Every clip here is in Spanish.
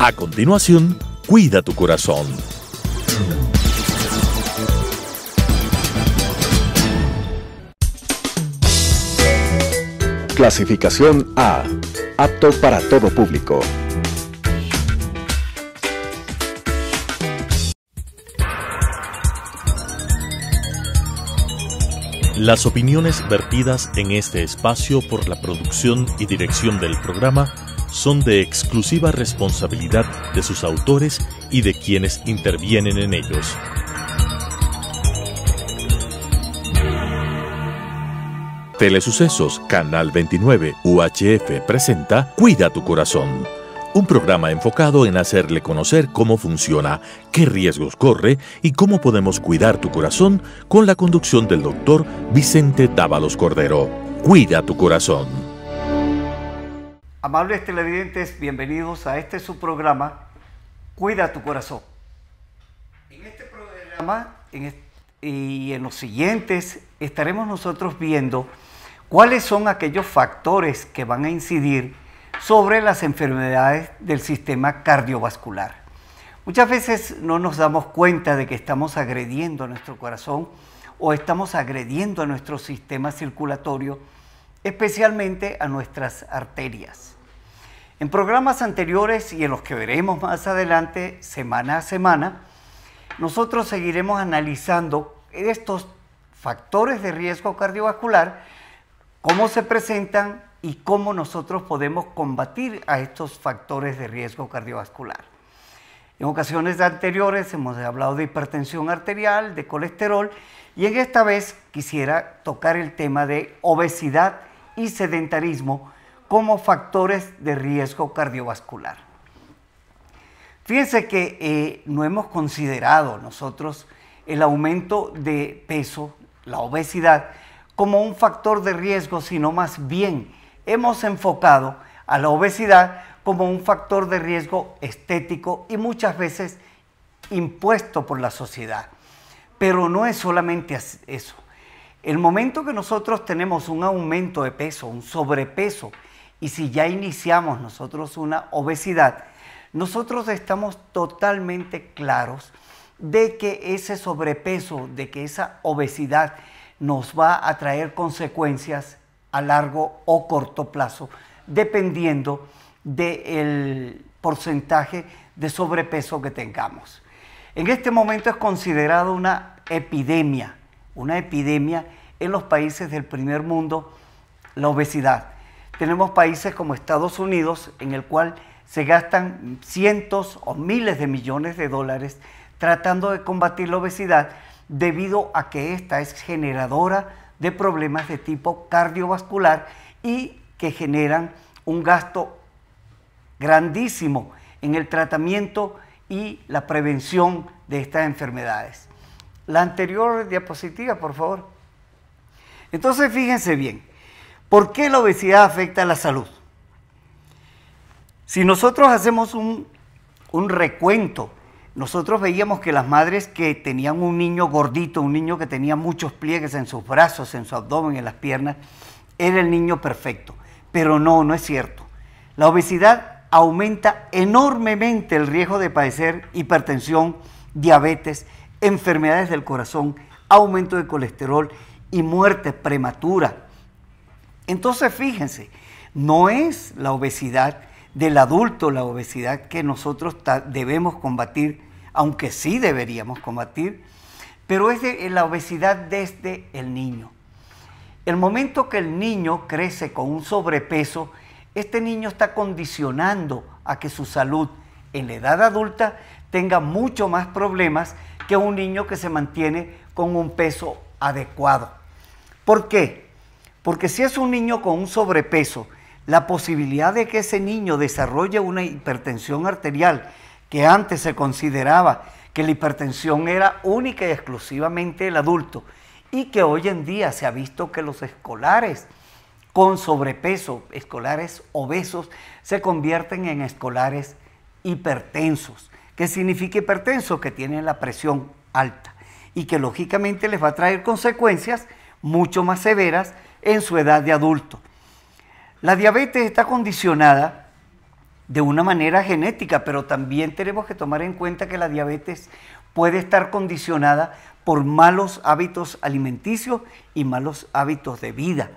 A continuación, Cuida tu Corazón. Clasificación A. Apto para todo público. Las opiniones vertidas en este espacio por la producción y dirección del programa son de exclusiva responsabilidad de sus autores y de quienes intervienen en ellos. Telesucesos, Canal 29, UHF presenta Cuida tu Corazón, un programa enfocado en hacerle conocer cómo funciona, qué riesgos corre y cómo podemos cuidar tu corazón con la conducción del doctor Vicente Dávalos Cordero. Cuida tu Corazón. Amables televidentes, bienvenidos a este su programa, Cuida tu Corazón. En este programa y en los siguientes estaremos nosotros viendo cuáles son aquellos factores que van a incidir sobre las enfermedades del sistema cardiovascular. Muchas veces no nos damos cuenta de que estamos agrediendo a nuestro corazón o estamos agrediendo a nuestro sistema circulatorio, especialmente a nuestras arterias. En programas anteriores y en los que veremos más adelante, semana a semana, nosotros seguiremos analizando estos factores de riesgo cardiovascular, cómo se presentan y cómo nosotros podemos combatir a estos factores de riesgo cardiovascular. En ocasiones anteriores hemos hablado de hipertensión arterial, de colesterol, y en esta vez quisiera tocar el tema de obesidad y sedentarismo como factores de riesgo cardiovascular. Fíjense que no hemos considerado nosotros el aumento de peso, la obesidad, como un factor de riesgo, sino más bien hemos enfocado a la obesidad como un factor de riesgo estético y muchas veces impuesto por la sociedad. Pero no es solamente eso. El momento que nosotros tenemos un aumento de peso, un sobrepeso, y si ya iniciamos nosotros una obesidad, nosotros estamos totalmente claros de que ese sobrepeso, de que esa obesidad nos va a traer consecuencias a largo o corto plazo, dependiendo del porcentaje de sobrepeso que tengamos. En este momento es considerado una epidemia en los países del primer mundo, la obesidad. Tenemos países como Estados Unidos, en el cual se gastan cientos o miles de millones de dólares tratando de combatir la obesidad, debido a que esta es generadora de problemas de tipo cardiovascular y que generan un gasto grandísimo en el tratamiento y la prevención de estas enfermedades. La anterior diapositiva, por favor. Entonces, fíjense bien, ¿por qué la obesidad afecta a la salud? Si nosotros hacemos un recuento, nosotros veíamos que las madres que tenían un niño gordito, un niño que tenía muchos pliegues en sus brazos, en su abdomen, en las piernas, era el niño perfecto. Pero no es cierto. La obesidad aumenta enormemente el riesgo de padecer hipertensión, diabetes, enfermedades del corazón, aumento de colesterol y muerte prematura. Entonces, fíjense, no es la obesidad del adulto, la obesidad que nosotros debemos combatir, aunque sí deberíamos combatir, pero es la obesidad desde el niño. El momento que el niño crece con un sobrepeso, este niño está condicionando a que su salud en la edad adulta tenga mucho más problemas que un niño que se mantiene con un peso adecuado. ¿Por qué? Porque si es un niño con un sobrepeso, la posibilidad de que ese niño desarrolle una hipertensión arterial, que antes se consideraba que la hipertensión era única y exclusivamente del adulto, y que hoy en día se ha visto que los escolares con sobrepeso, escolares obesos, se convierten en escolares hipertensos. ¿Qué significa hipertenso? Que tienen la presión alta y que lógicamente les va a traer consecuencias mucho más severas en su edad de adulto. La diabetes está condicionada de una manera genética, pero también tenemos que tomar en cuenta que la diabetes puede estar condicionada por malos hábitos alimenticios y malos hábitos de vida.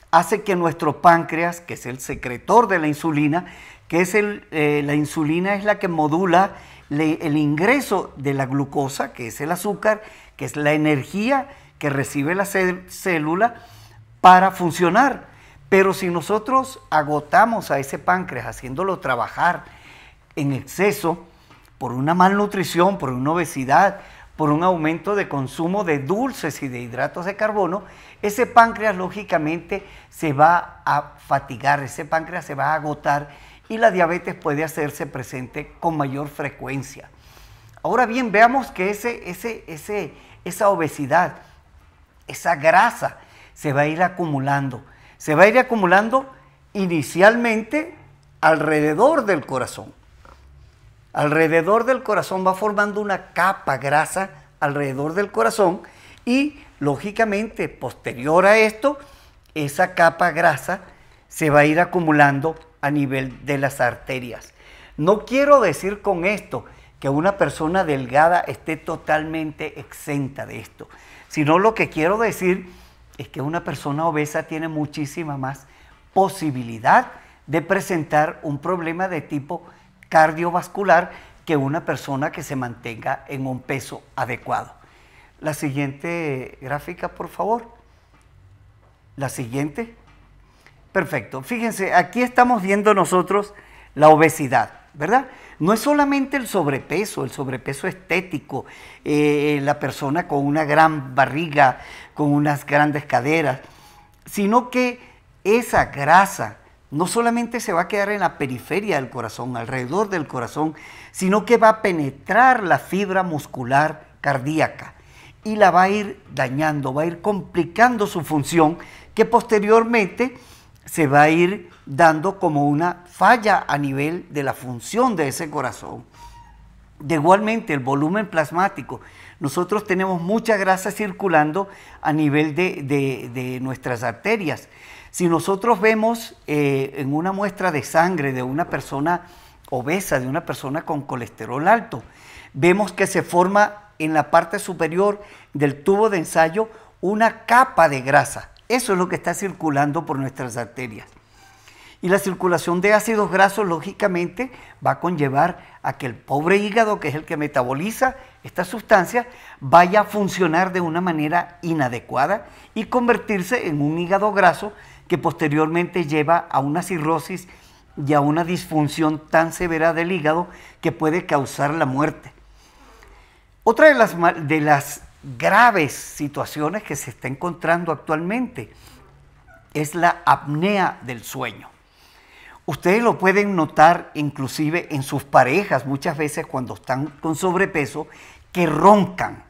Hace que nuestro páncreas, que es el secretor de la insulina, la insulina es la que modula el ingreso de la glucosa, que es el azúcar, que es la energía que recibe la célula para funcionar. Pero si nosotros agotamos a ese páncreas haciéndolo trabajar en exceso por una malnutrición, por una obesidad, por un aumento de consumo de dulces y de hidratos de carbono, ese páncreas lógicamente se va a fatigar, ese páncreas se va a agotar y la diabetes puede hacerse presente con mayor frecuencia. Ahora bien, veamos que esa obesidad, esa grasa se va a ir acumulando. Se va a ir acumulando inicialmente alrededor del corazón. Alrededor del corazón va formando una capa grasa alrededor del corazón y lógicamente posterior a esto, esa capa grasa se va a ir acumulando a nivel de las arterias. No quiero decir con esto que una persona delgada esté totalmente exenta de esto, sino lo que quiero decir es que una persona obesa tiene muchísima más posibilidad de presentar un problema de tipo cardiovascular que una persona que se mantenga en un peso adecuado. La siguiente gráfica, por favor. La siguiente. Perfecto. Fíjense, aquí estamos viendo nosotros la obesidad, ¿verdad? No es solamente el sobrepeso estético, la persona con una gran barriga, con unas grandes caderas, sino que esa grasa no solamente se va a quedar en la periferia del corazón, alrededor del corazón, sino que va a penetrar la fibra muscular cardíaca y la va a ir dañando, va a ir complicando su función, que posteriormente se va a ir dando como una falla a nivel de la función de ese corazón. Igualmente, el volumen plasmático. Nosotros tenemos mucha grasa circulando a nivel de nuestras arterias. Si nosotros vemos en una muestra de sangre de una persona obesa, de una persona con colesterol alto, vemos que se forma en la parte superior del tubo de ensayo una capa de grasa. Eso es lo que está circulando por nuestras arterias. Y la circulación de ácidos grasos, lógicamente, va a conllevar a que el pobre hígado, que es el que metaboliza esta sustancia, vaya a funcionar de una manera inadecuada y convertirse en un hígado graso que posteriormente lleva a una cirrosis y a una disfunción tan severa del hígado que puede causar la muerte. Otra de las graves situaciones que se está encontrando actualmente es la apnea del sueño. Ustedes lo pueden notar inclusive en sus parejas muchas veces cuando están con sobrepeso, que roncan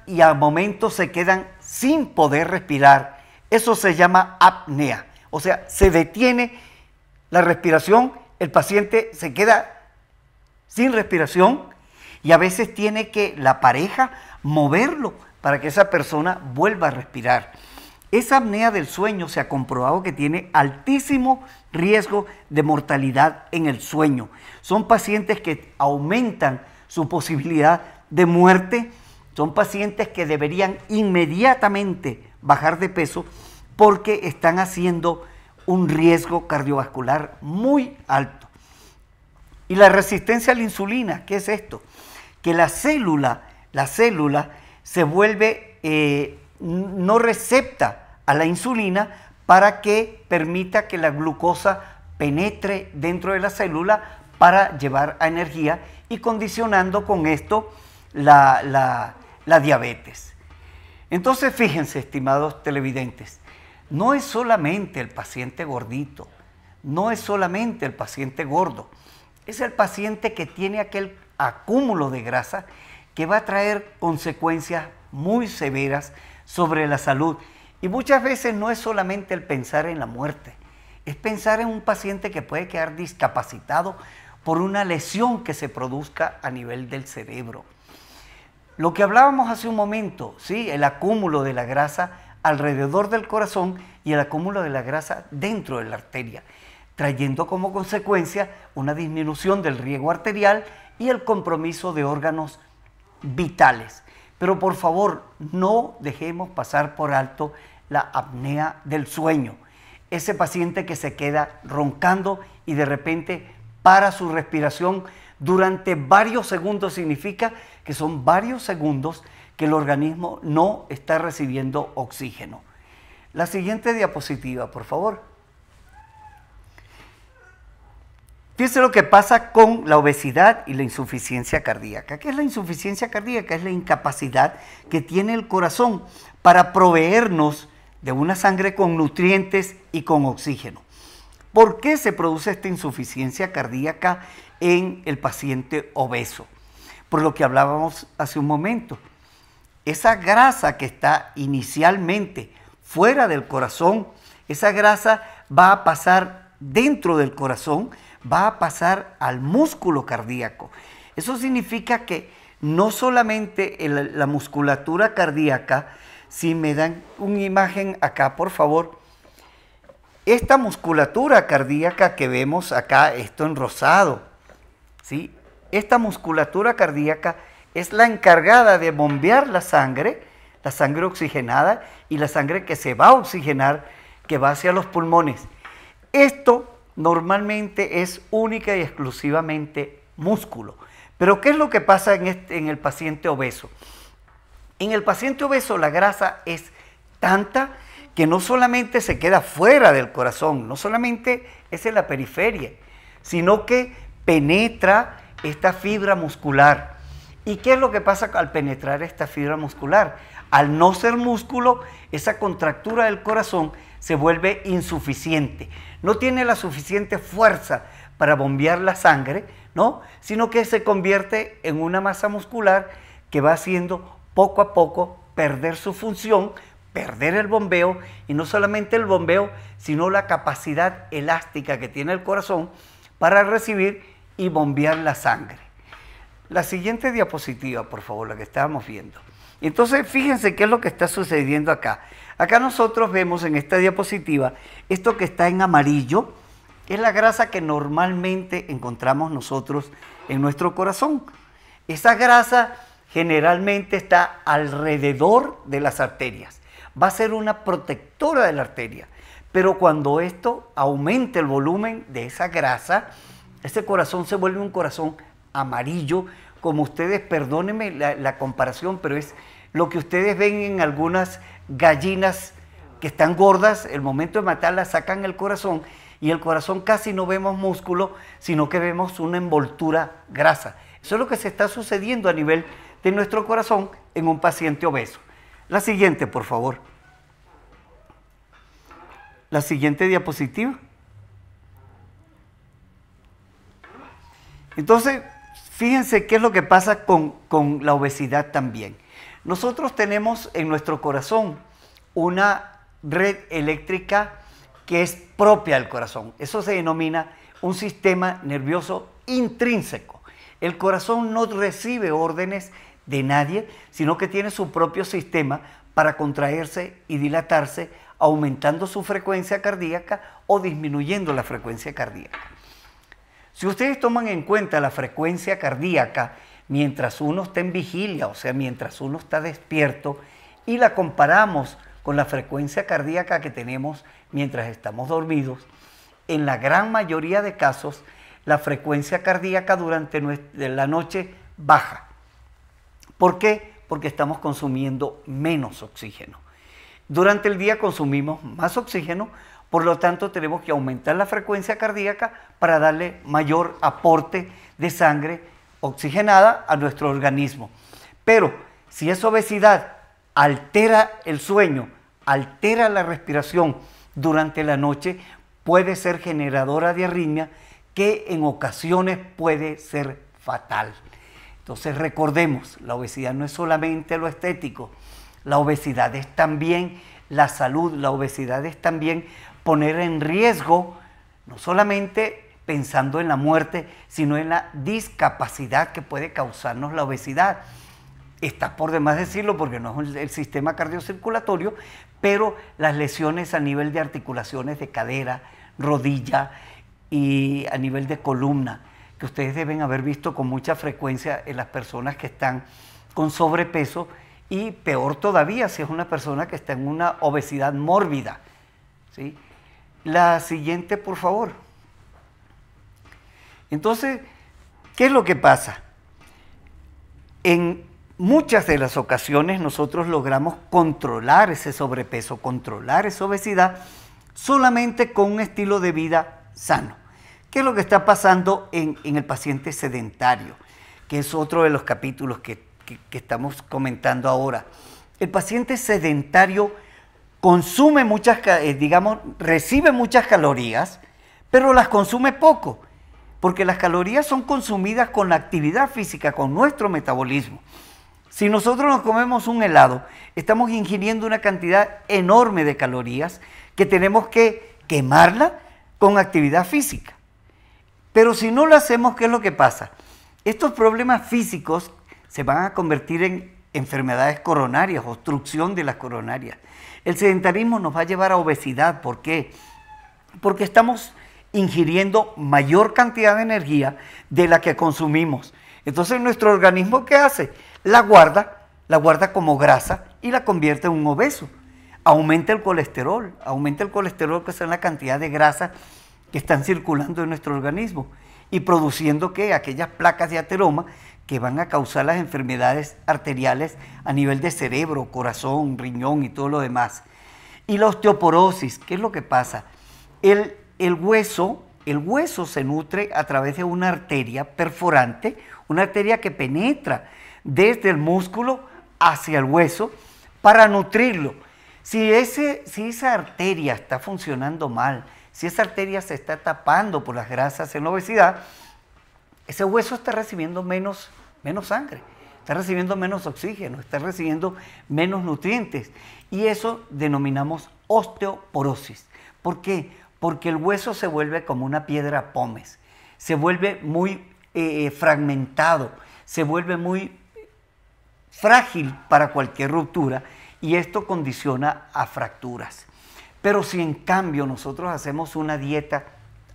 y a momentos se quedan sin poder respirar. Eso se llama apnea, o sea, se detiene la respiración, el paciente se queda sin respiración y a veces tiene que la pareja moverlo para que esa persona vuelva a respirar. Esa apnea del sueño se ha comprobado que tiene altísimo riesgo de mortalidad en el sueño. Son pacientes que aumentan su posibilidad de muerte, son pacientes que deberían inmediatamente bajar de peso porque están haciendo un riesgo cardiovascular muy alto. Y la resistencia a la insulina, ¿qué es esto? Que la célula se vuelve, no recepta a la insulina para que permita que la glucosa penetre dentro de la célula para llevar a energía y condicionando con esto la diabetes. Entonces, fíjense, estimados televidentes, no es solamente el paciente gordito, no es solamente el paciente gordo, es el paciente que tiene aquel acúmulo de grasa que va a traer consecuencias muy severas sobre la salud. Y muchas veces no es solamente el pensar en la muerte, es pensar en un paciente que puede quedar discapacitado por una lesión que se produzca a nivel del cerebro. Lo que hablábamos hace un momento, ¿sí? El acúmulo de la grasa alrededor del corazón y el acúmulo de la grasa dentro de la arteria. trayendo como consecuencia una disminución del riego arterial y el compromiso de órganos vitales. Pero por favor, no dejemos pasar por alto la apnea del sueño. Ese paciente que se queda roncando y de repente para su respiración durante varios segundos, significa que son varios segundos que el organismo no está recibiendo oxígeno. La siguiente diapositiva, por favor. Fíjense lo que pasa con la obesidad y la insuficiencia cardíaca. ¿Qué es la insuficiencia cardíaca? Es la incapacidad que tiene el corazón para proveernos de una sangre con nutrientes y con oxígeno. ¿Por qué se produce esta insuficiencia cardíaca en el paciente obeso? Por lo que hablábamos hace un momento. Esa grasa que está inicialmente fuera del corazón, esa grasa va a pasar dentro del corazón, va a pasar al músculo cardíaco. Eso significa que no solamente la musculatura cardíaca, si me dan una imagen acá, por favor, esta musculatura cardíaca que vemos acá, esto en rosado, ¿sí? Esta musculatura cardíaca es la encargada de bombear la sangre oxigenada y la sangre que se va a oxigenar, que va hacia los pulmones. Esto normalmente es única y exclusivamente músculo. Pero ¿qué es lo que pasa en el paciente obeso? En el paciente obeso la grasa es tanta que no solamente se queda fuera del corazón, no solamente es en la periferia, sino que penetra esta fibra muscular. ¿Y qué es lo que pasa al penetrar esta fibra muscular? Al no ser músculo, esa contractura del corazón se vuelve insuficiente. No tiene la suficiente fuerza para bombear la sangre, ¿no? Sino que se convierte en una masa muscular que va haciendo poco a poco perder su función, perder el bombeo, y no solamente el bombeo, sino la capacidad elástica que tiene el corazón para recibir y bombear la sangre. La siguiente diapositiva, por favor, la que estábamos viendo. Entonces, fíjense qué es lo que está sucediendo acá. Acá nosotros vemos en esta diapositiva, esto que está en amarillo, es la grasa que normalmente encontramos nosotros en nuestro corazón. Esa grasa generalmente está alrededor de las arterias. Va a ser una protectora de la arteria. Pero cuando esto aumenta el volumen de esa grasa, ese corazón se vuelve un corazón amarillo, como ustedes, perdónenme la comparación, pero es lo que ustedes ven en algunas gallinas que están gordas, el momento de matarlas sacan el corazón, y el corazón casi no vemos músculo, sino que vemos una envoltura grasa. Eso es lo que se está sucediendo a nivel de nuestro corazón en un paciente obeso. La siguiente, por favor. La siguiente diapositiva. Entonces, fíjense qué es lo que pasa con la obesidad también. Nosotros tenemos en nuestro corazón una red eléctrica que es propia del corazón. Eso se denomina un sistema nervioso intrínseco. El corazón no recibe órdenes de nadie, sino que tiene su propio sistema para contraerse y dilatarse, aumentando su frecuencia cardíaca o disminuyendo la frecuencia cardíaca. Si ustedes toman en cuenta la frecuencia cardíaca mientras uno está en vigilia, o sea, mientras uno está despierto, y la comparamos con la frecuencia cardíaca que tenemos mientras estamos dormidos, en la gran mayoría de casos, la frecuencia cardíaca durante la noche baja. ¿Por qué? Porque estamos consumiendo menos oxígeno. Durante el día consumimos más oxígeno, por lo tanto tenemos que aumentar la frecuencia cardíaca para darle mayor aporte de sangre oxigenada a nuestro organismo. Pero si esa obesidad altera el sueño, altera la respiración durante la noche, puede ser generadora de arritmia, que en ocasiones puede ser fatal. Entonces recordemos, la obesidad no es solamente lo estético, la obesidad es también la salud, la obesidad es también poner en riesgo, no solamente pensando en la muerte, sino en la discapacidad que puede causarnos la obesidad. Está por demás decirlo porque no es el sistema cardiocirculatorio, pero las lesiones a nivel de articulaciones de cadera, rodilla, y a nivel de columna, que ustedes deben haber visto con mucha frecuencia en las personas que están con sobrepeso, y peor todavía si es una persona que está en una obesidad mórbida, ¿sí? La siguiente, por favor. Entonces, ¿qué es lo que pasa? En muchas de las ocasiones nosotros logramos controlar ese sobrepeso, controlar esa obesidad, solamente con un estilo de vida sano. ¿Qué es lo que está pasando en el paciente sedentario? Que es otro de los capítulos que estamos comentando ahora. El paciente sedentario consume muchas, recibe muchas calorías, pero las consume poco, porque las calorías son consumidas con la actividad física, con nuestro metabolismo. Si nosotros nos comemos un helado, estamos ingiriendo una cantidad enorme de calorías que tenemos que quemarla con actividad física. Pero si no lo hacemos, ¿qué es lo que pasa? Estos problemas físicos se van a convertir en enfermedades coronarias, obstrucción de las coronarias. El sedentarismo nos va a llevar a obesidad. ¿Por qué? Porque estamos ingiriendo mayor cantidad de energía de la que consumimos. Entonces nuestro organismo, ¿qué hace? La guarda como grasa y la convierte en un obeso. Aumenta el colesterol que es la cantidad de grasa que están circulando en nuestro organismo y produciendo ¿qué? Aquellas placas de ateroma que van a causar las enfermedades arteriales a nivel de cerebro, corazón, riñón y todo lo demás. Y la osteoporosis, ¿qué es lo que pasa? El hueso se nutre a través de una arteria perforante, una arteria que penetra desde el músculo hacia el hueso para nutrirlo. Si esa arteria está funcionando mal, si esa arteria se está tapando por las grasas en la obesidad, ese hueso está recibiendo menos sangre, está recibiendo menos oxígeno, está recibiendo menos nutrientes. Y eso denominamos osteoporosis. ¿Por qué? Porque el hueso se vuelve como una piedra pómez, se vuelve muy fragmentado, se vuelve muy frágil para cualquier ruptura y esto condiciona a fracturas. Pero si en cambio nosotros hacemos una dieta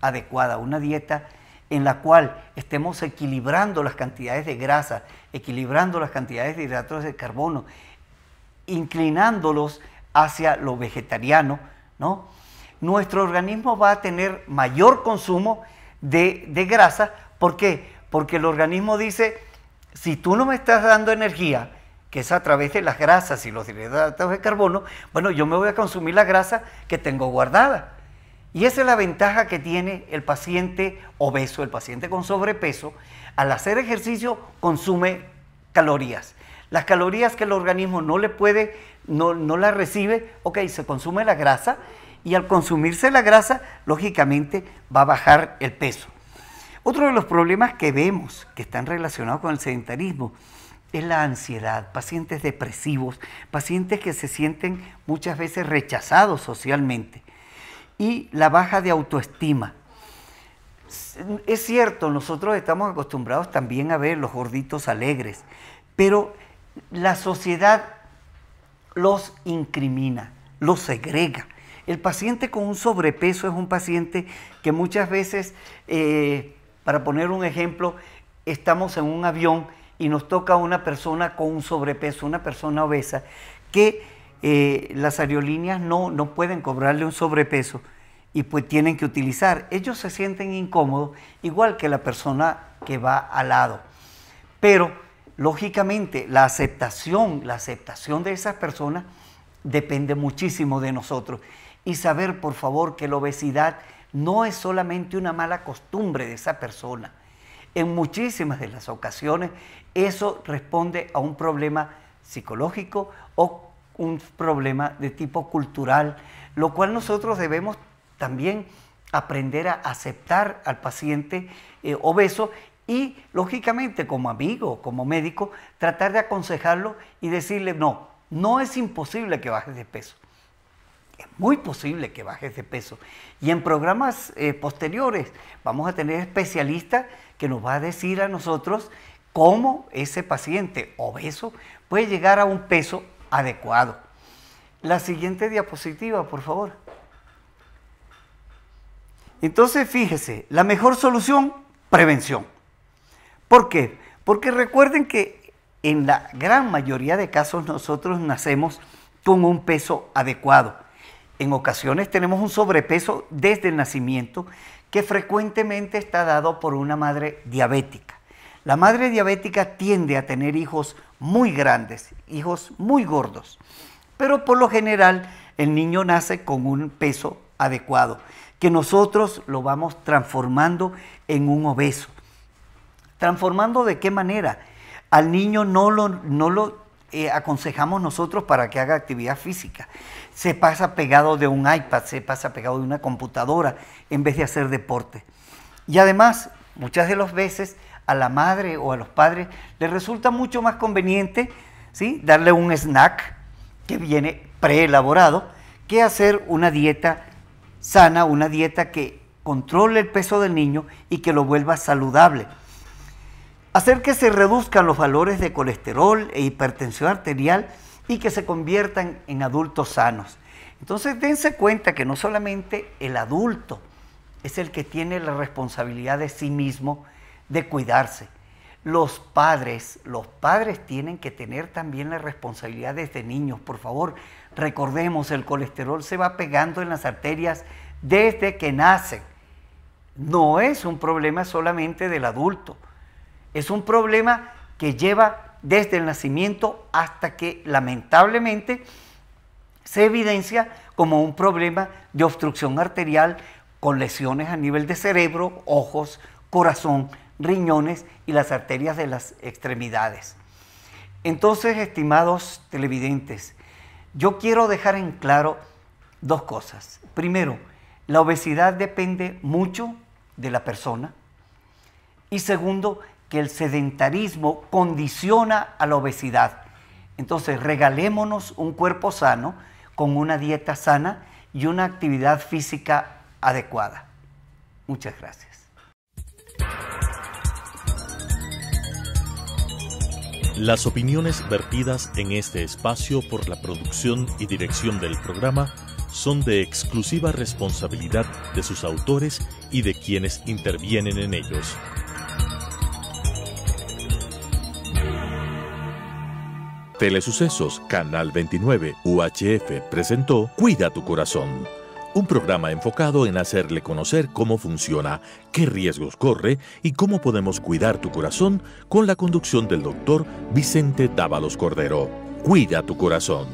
adecuada, una dieta en la cual estemos equilibrando las cantidades de grasa, equilibrando las cantidades de hidratos de carbono, inclinándolos hacia lo vegetariano, ¿no? Nuestro organismo va a tener mayor consumo de grasa. ¿Por qué? Porque el organismo dice, si tú no me estás dando energía, que es a través de las grasas y los hidratos de carbono, bueno, yo me voy a consumir la grasa que tengo guardada. Y esa es la ventaja que tiene el paciente obeso, el paciente con sobrepeso. Al hacer ejercicio consume calorías. Las calorías que el organismo no las recibe, ok, se consume la grasa y al consumirse la grasa, lógicamente va a bajar el peso. Otro de los problemas que vemos que están relacionados con el sedentarismo es la ansiedad, pacientes depresivos, pacientes que se sienten muchas veces rechazados socialmente y la baja de autoestima. Es cierto, nosotros estamos acostumbrados también a ver los gorditos alegres, pero la sociedad los incrimina, los segrega. El paciente con un sobrepeso es un paciente que muchas veces, para poner un ejemplo, estamos en un avión y nos toca una persona con un sobrepeso, una persona obesa, que las aerolíneas no pueden cobrarle un sobrepeso y pues tienen que utilizar. Ellos se sienten incómodos, igual que la persona que va al lado. Pero, lógicamente, la aceptación de esas personas depende muchísimo de nosotros. Y saber, por favor, que la obesidad no es solamente una mala costumbre de esa persona. En muchísimas de las ocasiones eso responde a un problema psicológico o un problema de tipo cultural, lo cual nosotros debemos también aprender a aceptar al paciente obeso y, lógicamente, como amigo, como médico, tratar de aconsejarlo y decirle, no es imposible que bajes de peso. Es muy posible que bajes de peso. Y en programas posteriores vamos a tener especialistas que nos va a decir a nosotros cómo ese paciente obeso puede llegar a un peso adecuado. La siguiente diapositiva, por favor. Entonces, fíjese, la mejor solución, prevención. ¿Por qué? Porque recuerden que en la gran mayoría de casos nosotros nacemos con un peso adecuado. En ocasiones tenemos un sobrepeso desde el nacimiento que frecuentemente está dado por una madre diabética. La madre diabética tiende a tener hijos muy grandes, hijos muy gordos, pero por lo general el niño nace con un peso adecuado, que nosotros lo vamos transformando en un obeso. ¿Transformando de qué manera? Al niño no lo aconsejamos nosotros para que haga actividad física. Se pasa pegado de un iPad, se pasa pegado de una computadora en vez de hacer deporte. Y además, muchas de las veces a la madre o a los padres les resulta mucho más conveniente, ¿sí?, darle un snack que viene preelaborado que hacer una dieta sana, una dieta que controle el peso del niño y que lo vuelva saludable. Hacer que se reduzcan los valores de colesterol e hipertensión arterial y que se conviertan en adultos sanos. Entonces dense cuenta que no solamente el adulto es el que tiene la responsabilidad de sí mismo de cuidarse. Los padres tienen que tener también la responsabilidad desde niños. Por favor, recordemos, el colesterol se va pegando en las arterias desde que nacen. No es un problema solamente del adulto, es un problema que lleva desde el nacimiento hasta que lamentablemente se evidencia como un problema de obstrucción arterial con lesiones a nivel de cerebro, ojos, corazón, riñones y las arterias de las extremidades. Entonces, estimados televidentes, yo quiero dejar en claro dos cosas. Primero, la obesidad depende mucho de la persona. Y segundo, que el sedentarismo condiciona a la obesidad. Entonces, regalémonos un cuerpo sano con una dieta sana y una actividad física adecuada. Muchas gracias. Las opiniones vertidas en este espacio por la producción y dirección del programa son de exclusiva responsabilidad de sus autores y de quienes intervienen en ellos. Telesucesos, Canal 29, UHF presentó Cuida tu Corazón, un programa enfocado en hacerle conocer cómo funciona, qué riesgos corre y cómo podemos cuidar tu corazón, con la conducción del doctor Vicente Dávalos Cordero. Cuida tu corazón.